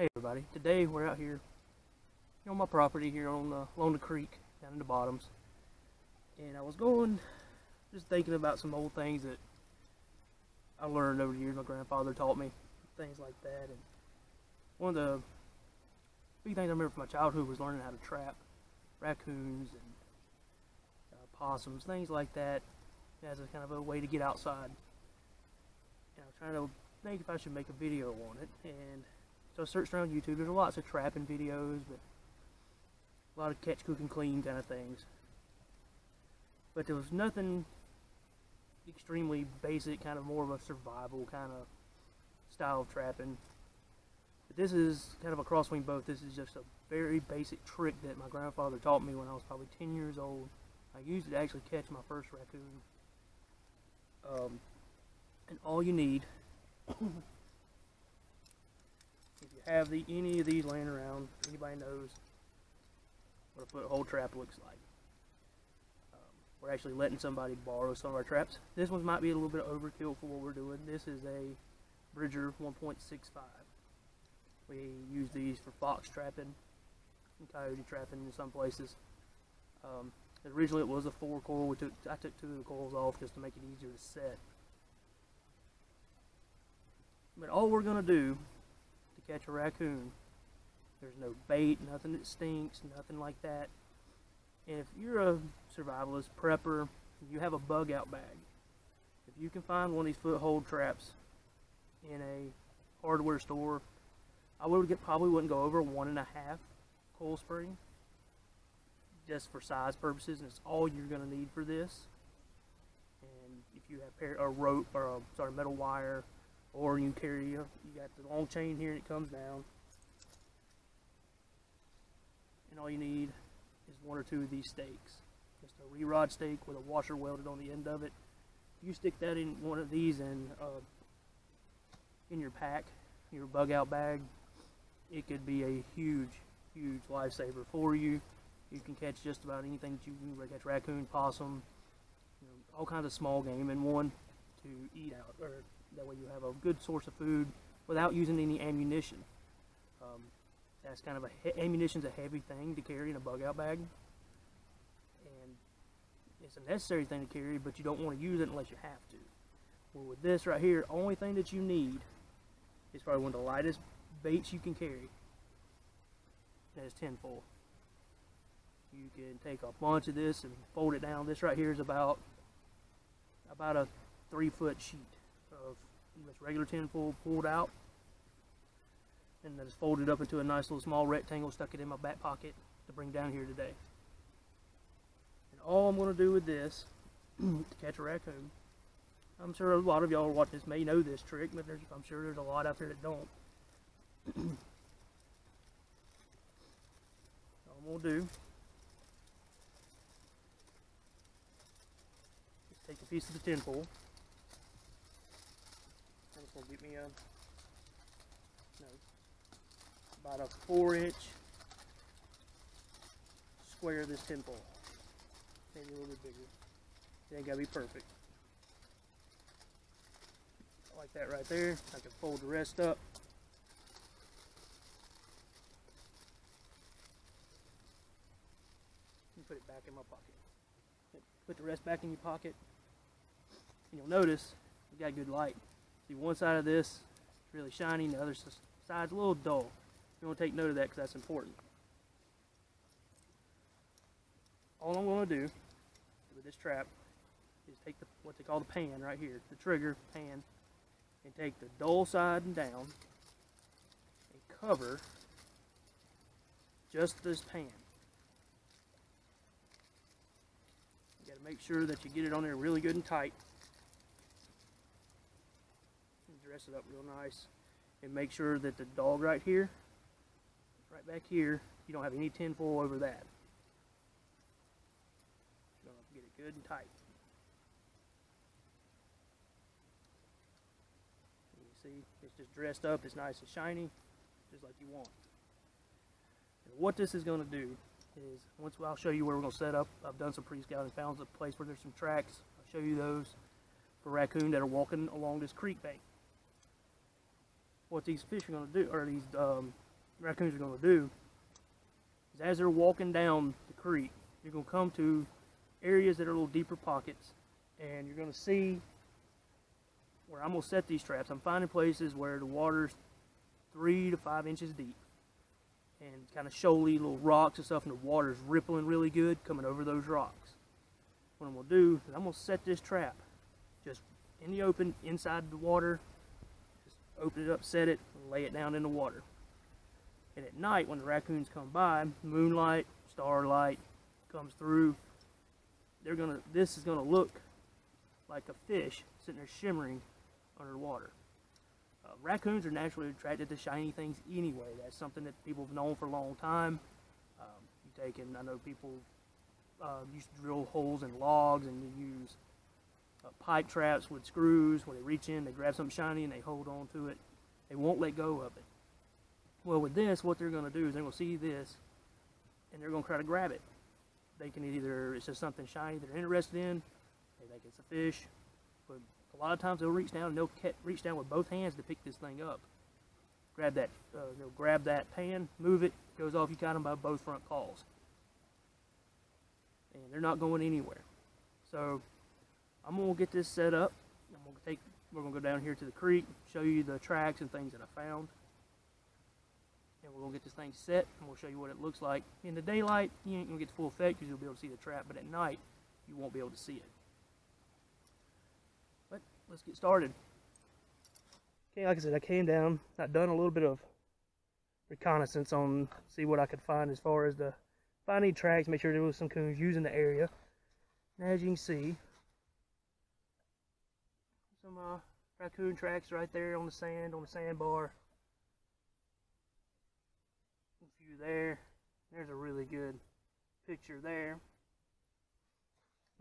Hey everybody, today we're out here on my property here along the creek down in the bottoms, and I was just thinking about some old things that I learned over the years. My grandfather taught me things like that, and one of the big things I remember from my childhood was learning how to trap raccoons and possums, things like that, as a kind of a way to get outside. And I was trying to think if I should make a video on it, and so I searched around YouTube. There's lots of trapping videos, but a lot of catch, cook, and clean kind of things. But there was nothing extremely basic, kind of more of a survival kind of style of trapping. But this is kind of a cross between both. This is just a very basic trick that my grandfather taught me when I was probably 10 years old. I used it to actually catch my first raccoon. And all you need, if you have any of these laying around, anybody knows what a foothold trap looks like. We're actually letting somebody borrow some of our traps. This one might be a little bit overkill for what we're doing. This is a Bridger 1.65. We use these for fox trapping and coyote trapping in some places. Originally it was a 4 coil. I took 2 of the coils off just to make it easier to set. But all we're going to do to catch a raccoon, there's no bait, nothing that stinks, nothing like that. And if you're a survivalist, prepper, you have a bug out bag, if you can find one of these foothold traps in a hardware store, I probably wouldn't go over 1.5 coil spring, just for size purposes, and it's all you're going to need for this. And if you have a rope, or metal wire, or you got the long chain here and it comes down, and all you need is 1 or 2 of these stakes, just a re-rod stake with a washer welded on the end of it. If you stick that in one of these in your pack, your bug out bag, it could be a huge lifesaver for you. You can catch just about anything that you can catch: raccoon, possum, all kinds of small game in one to eat out, or that way you have a good source of food without using any ammunition. That's kind of ammunition's a heavy thing to carry in a bug out bag, and it's a necessary thing to carry, but you don't want to use it unless you have to. Well, with this right here, only thing that you need is probably one of the lightest baits you can carry. That is tinfoil. You can take a bunch of this and fold it down. This right here is about a 3-foot sheet of this regular tinfoil pulled out, and then just folded up into a nice little small rectangle. Stuck it in my back pocket to bring down here today. And all I'm going to do with this to catch a raccoon, I'm sure a lot of y'all who watch this may know this trick, but I'm sure there's a lot out there that don't. All I'm going to do, take a piece of the tinfoil. I'm just going to get me about a 4-inch square of this tinfoil. Maybe a little bit bigger. It ain't got to be perfect. Like that right there. I can fold the rest up. And put it back in my pocket. Put the rest back in your pocket. And you'll notice you got good light. See, one side of this is really shiny, and the other side's a little dull. You want to take note of that because that's important. All I'm going to do with this trap is take what they call the pan right here, the trigger pan, and take the dull side and down and cover just this pan. You got to make sure that you get it on there really good and tight. Dress it up real nice, and make sure that the dog right here, right back here, you don't have any tinfoil over that. You're going to get it good and tight. And you see, it's just dressed up, it's nice and shiny, just like you want. And what this is going to do is, I'll show you where we're going to set up. I've done some pre-scouting, found a place where there's some tracks. I'll show you those for raccoon that are walking along this creek bank. What these fish are going to do, or these raccoons are going to do is, as they're walking down the creek, you're going to come to areas that are a little deeper pockets, and you're going to see where I'm going to set these traps. I'm finding places where the water's 3 to 5 inches deep, and kind of shoaly little rocks and stuff, and the water's rippling really good coming over those rocks. What I'm going to do is I'm going to set this trap just in the open, inside the water. Just open it up, set it, and lay it down in the water. And at night, when the raccoons come by, moonlight, starlight comes through, this is gonna look like a fish sitting there shimmering underwater. Raccoons are naturally attracted to shiny things anyway. That's something that people have known for a long time. I know people used to drill holes in logs, and they use pipe traps with screws. When they reach in, they grab something shiny and they hold on to it. They won't let go of it. Well, with this, what they're going to do is they're going to see this, and they're going to try to grab it. They can either, it's just something shiny they're interested in, they think it's a fish, but a lot of times they'll reach down, and they'll reach down with both hands to pick this thing up. Grab that pan, move it, goes off. You got them by both front paws, and they're not going anywhere. So I'm going to get this set up. We're going to go down here to the creek, show you the tracks and things that I found. And we're going to get this thing set, and we'll show you what it looks like. In the daylight, you ain't going to get the full effect because you'll be able to see the trap, but at night, you won't be able to see it. But let's get started. Okay, like I said, I came down. I've done a little bit of reconnaissance on, see what I could find as far as the finding tracks, make sure there was some coons using the area. And as you can see, some raccoon tracks right there on the sandbar. There. There's a really good picture there.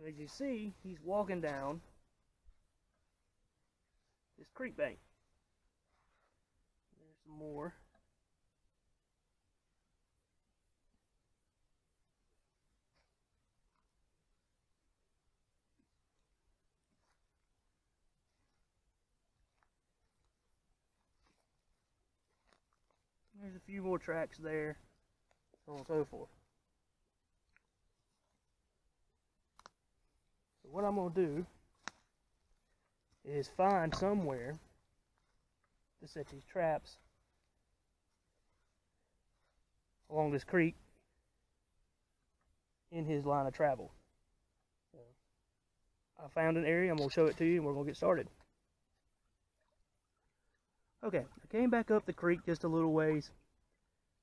As you see, he's walking down this creek bank. There's some more. There's a few more tracks there, so on and so forth. So what I'm going to do is find somewhere to set these traps along this creek in his line of travel. So I found an area, I'm going to show it to you, and we're going to get started. Okay, I came back up the creek just a little ways,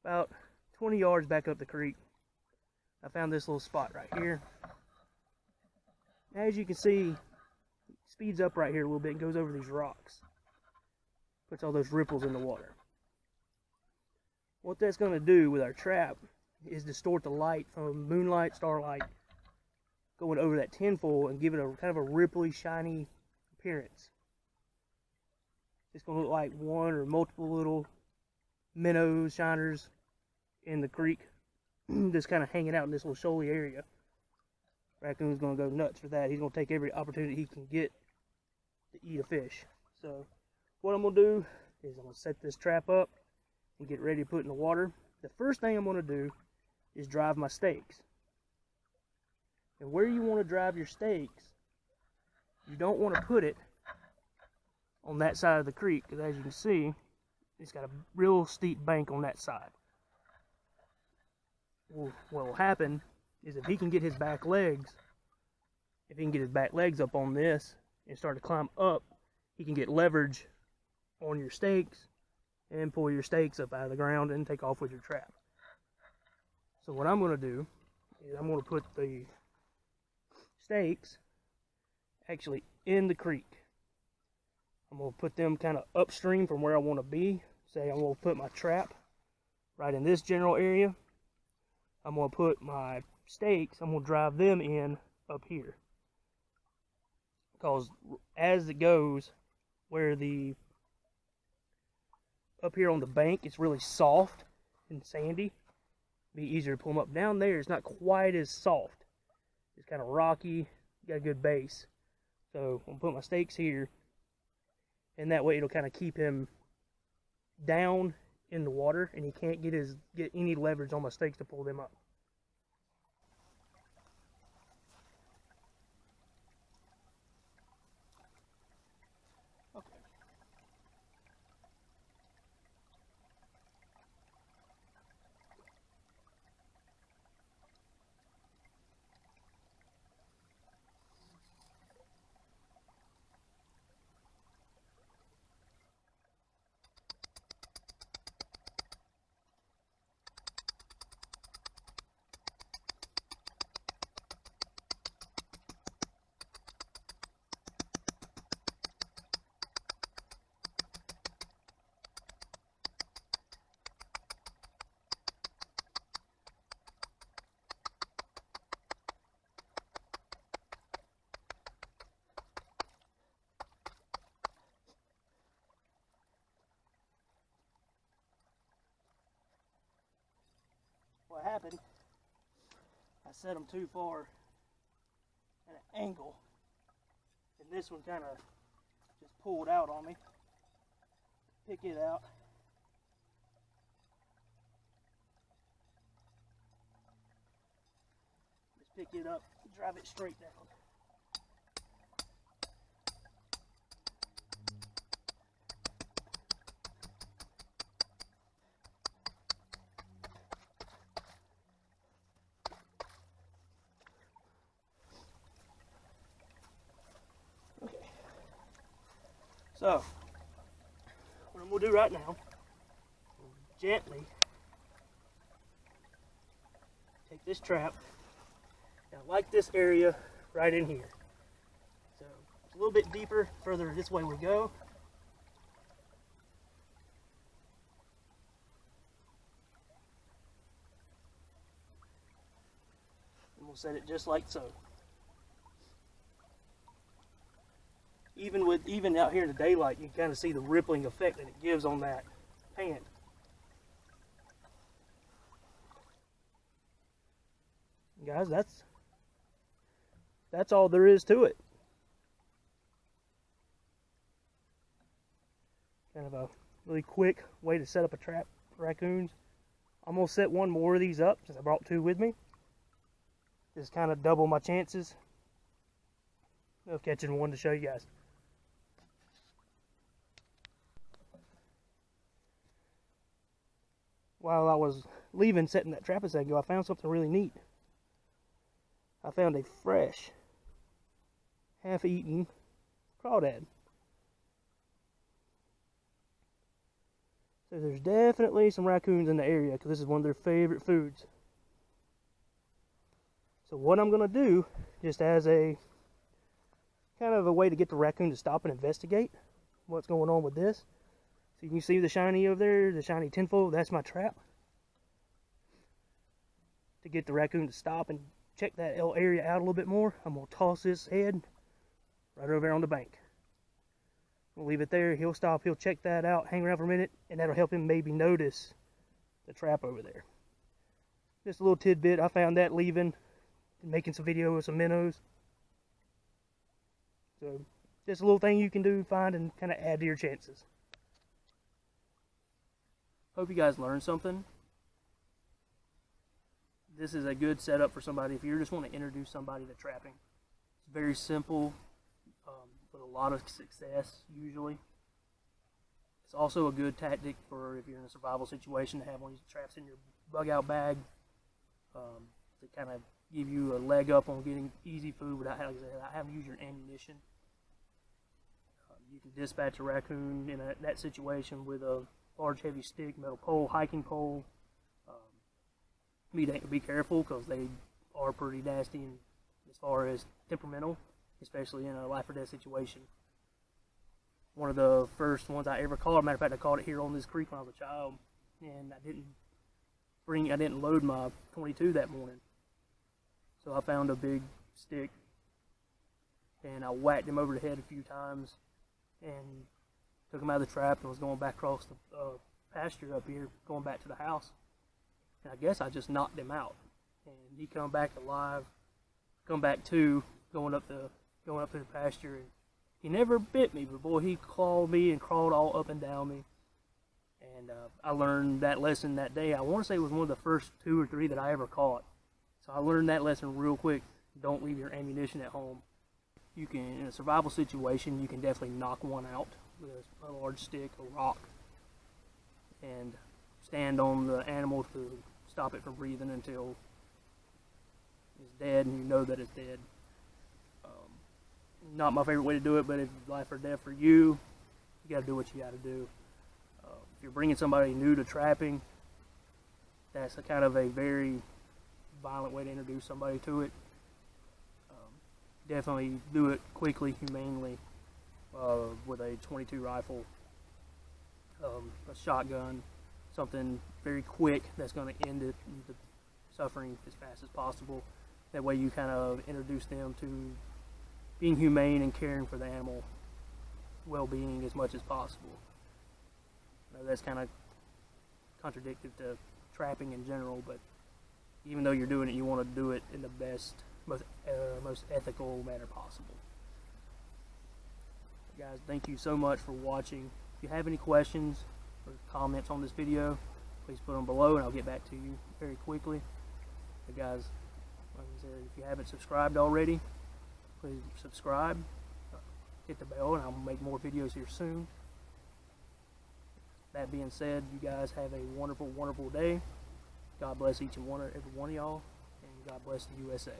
about 20 yards back up the creek. I found this little spot right here. As you can see, it speeds up right here a little bit and goes over these rocks. Puts all those ripples in the water. What that's going to do with our trap is distort the light from moonlight, starlight, going over that tinfoil and give it a kind of a ripply, shiny appearance. It's going to look like one or multiple little minnows, shiners in the creek, just kind of hanging out in this little shoaly area. Raccoon's going to go nuts for that. He's going to take every opportunity he can get to eat a fish. So what I'm going to do is I'm going to set this trap up and get ready to put it in the water. The first thing I'm going to do is drive my stakes. And where you want to drive your stakes, you don't want to put it on that side of the creek, because as you can see, it's got a real steep bank on that side. Well, what will happen is if he can get his back legs up on this and start to climb up, he can get leverage on your stakes and pull your stakes up out of the ground and take off with your trap. So what I'm going to do is I'm going to put the stakes actually in the creek. I'm going to put them kind of upstream from where I want to be. Say I'm going to put my trap right in this general area. I'm going to put my stakes, I'm going to drive them in up here. Because as it goes, up here on the bank, it's really soft and sandy. Be easier to pull them up. Down there, it's not quite as soft. It's kind of rocky, got a good base. So I'm going to put my stakes here. And that way it'll kind of keep him down in the water, and he can't get any leverage on my stakes to pull them up. What happened, I set them too far at an angle, and this one kind of just pulled out on me. Pick it out. Just pick it up, drive it straight down. So, what I'm going to do right now, gently take this trap, and I like this area right in here. So, it's a little bit deeper, further this way we go. And we'll set it just like so. Even out here in the daylight, you can kind of see the rippling effect that it gives on that pan. Guys, that's all there is to it. Kind of a really quick way to set up a trap for raccoons. I'm gonna set one more of these up since I brought two with me. Just kind of double my chances of catching one to show you guys. While I was leaving, setting that trap a second ago, I found something really neat. I found a fresh, half-eaten crawdad. So there's definitely some raccoons in the area because this is one of their favorite foods. So what I'm going to do, just as a kind of a way to get the raccoon to stop and investigate what's going on with this. So you can see the shiny over there, the shiny tinfoil, that's my trap. To get the raccoon to stop and check that area out a little bit more, I'm going to toss his head right over there on the bank. We'll leave it there, he'll stop, he'll check that out, hang around for a minute, and that'll help him maybe notice the trap over there. Just a little tidbit, I found that leaving, making some video with some minnows. So, just a little thing you can do, find, and kind of add to your chances. Hope you guys learned something. This is a good setup for somebody if you just want to introduce somebody to trapping. It's very simple, with a lot of success usually. It's also a good tactic for if you're in a survival situation to have one of these traps in your bug out bag to kind of give you a leg up on getting easy food without having to use your ammunition. You can dispatch a raccoon in that situation with a large heavy stick, metal pole, hiking pole. Be careful because they are pretty nasty and as far as temperamental, especially in a life or death situation. One of the first ones I ever caught, matter of fact, I caught it here on this creek when I was a child, and I didn't load my 22 that morning. So I found a big stick and I whacked him over the head a few times and took him out of the trap and was going back across the pasture up here, going back to the house. And I guess I just knocked him out. And he come back alive, come back to going up through the pasture. And he never bit me, but boy, he clawed me and crawled all up and down me. And I learned that lesson that day. I want to say it was one of the first 2 or 3 that I ever caught. So I learned that lesson real quick. Don't leave your ammunition at home. You can, in a survival situation, you can definitely knock one out with a large stick or rock and stand on the animal to stop it from breathing until it's dead and you know that it's dead. Not my favorite way to do it, but if life or death for you, you got to do what you got to do. If you're bringing somebody new to trapping, that's a kind of a very violent way to introduce somebody to it. Definitely do it quickly, humanely, with a .22 rifle, a shotgun, something very quick that's going to end the suffering as fast as possible. That way you kind of introduce them to being humane and caring for the animal well-being as much as possible. That's kind of contradictory to trapping in general, but even though you're doing it, you want to do it in the best, most ethical manner possible. Guys, thank you so much for watching. If you have any questions or comments on this video, please put them below and I'll get back to you very quickly. But guys, like I said, if you haven't subscribed already, please subscribe, hit the bell, and I'll make more videos here soon. That being said, you guys have a wonderful, wonderful day. God bless each and every one of y'all, and God bless the USA.